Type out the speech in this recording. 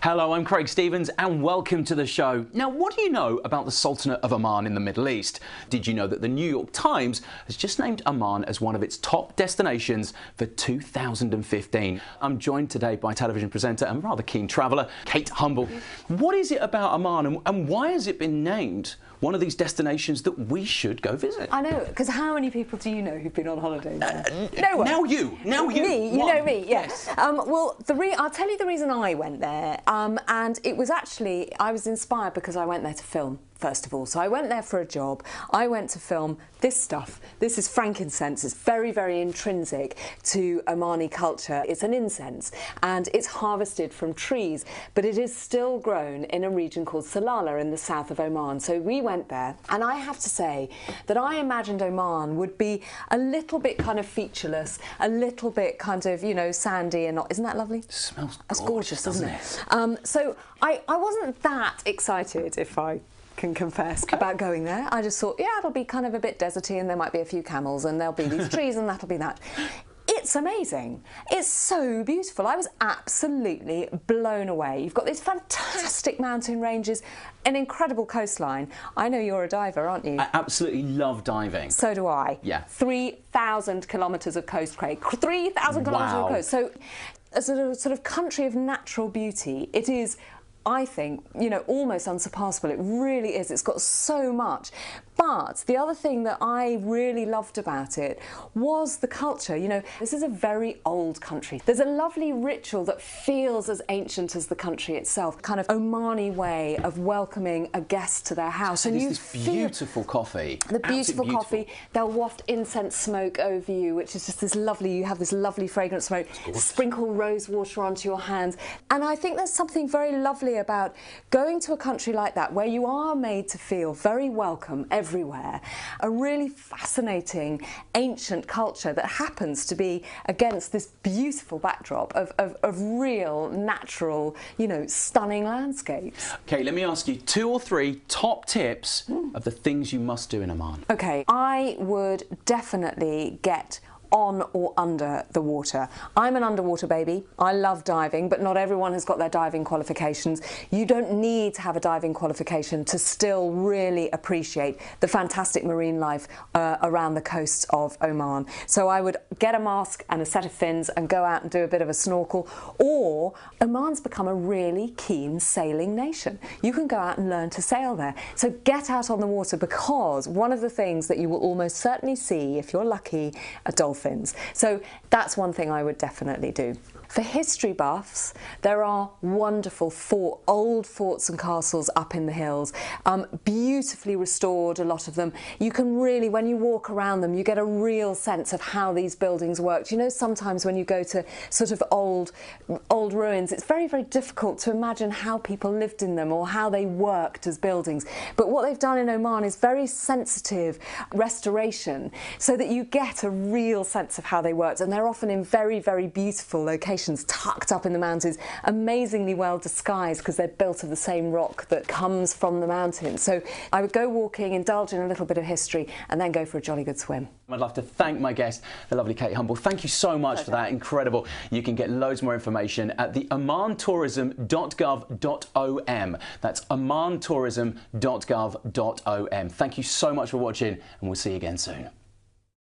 Hello, I'm Craig Stevens and welcome to the show. Now, what do you know about the Sultanate of Oman in the Middle East? Did you know that the New York Times has just named Oman as one of its top destinations for 2015? I'm joined today by television presenter and rather keen traveller, Kate Humble. What is it about Oman and why has it been named one of these destinations that we should go visit? I know, because how many people do you know who've been on holiday there? No one. Now you. Me, you know me, yes. Well, I'll tell you the reason I went there, and it was actually, I was inspired because I went there to film. First of all, so I went there for a job. I went to film this stuff. This is frankincense. It's very, very intrinsic to Omani culture. It's an incense and it's harvested from trees, but it is still grown in a region called Salalah in the south of Oman. So we went there, and I have to say that I imagined Oman would be a little bit kind of featureless, a little bit kind of, you know, sandy and not. Isn't that lovely? It smells That's gorgeous, doesn't it? So I wasn't that excited, if I can confess, about going there. I just thought, yeah, it'll be kind of a bit deserty and there might be a few camels and there'll be these trees and that'll be that. It's amazing. It's so beautiful. I was absolutely blown away. You've got these fantastic mountain ranges, an incredible coastline. I know you're a diver, aren't you? I absolutely love diving. So do I. Yeah. 3,000 kilometres of coast, Craig. 3,000 kilometres of coast. So as a sort of country of natural beauty, it is, I think, you know, almost unsurpassable. It really is. It's got so much. But the other thing that I really loved about it was the culture. You know, this is a very old country. There's a lovely ritual that feels as ancient as the country itself, kind of Omani way of welcoming a guest to their house. And you this beautiful coffee. The beautiful coffee. They'll waft incense smoke over you, which is just this lovely, you have this lovely fragrant smoke. Sprinkle rose water onto your hands. And I think there's something very lovely about going to a country like that where you are made to feel very welcome everywhere. A really fascinating ancient culture that happens to be against this beautiful backdrop of real, natural, you know, stunning landscapes. Okay, let me ask you 2 or 3 top tips of the things you must do in Oman. Okay, I would definitely get on or under the water. I'm an underwater baby. I love diving, but not everyone has got their diving qualifications. You don't need to have a diving qualification to still really appreciate the fantastic marine life around the coast of Oman. So I would get a mask and a set of fins and go out and do a bit of a snorkel. Or Oman's become a really keen sailing nation. You can go out and learn to sail there. So get out on the water, because one of the things that you will almost certainly see, if you're lucky, are dolphins. So that's one thing I would definitely do. For history buffs, there are wonderful old forts and castles up in the hills, beautifully restored, a lot of them. You can really, when you walk around them, you get a real sense of how these buildings worked. You know, sometimes when you go to sort of old ruins, it's very, very difficult to imagine how people lived in them or how they worked as buildings. But what they've done in Oman is very sensitive restoration, so that you get a real sense of how they worked. And they're often in very, very beautiful locations, tucked up in the mountains, amazingly well disguised because they're built of the same rock that comes from the mountains. So I would go walking, indulge in a little bit of history, and then go for a jolly good swim. I'd love to thank my guest, the lovely Kate Humble. Thank you so much for that. Incredible. You can get loads more information at the omantourism.gov.om. That's omantourism.gov.om. Thank you so much for watching, and we'll see you again soon.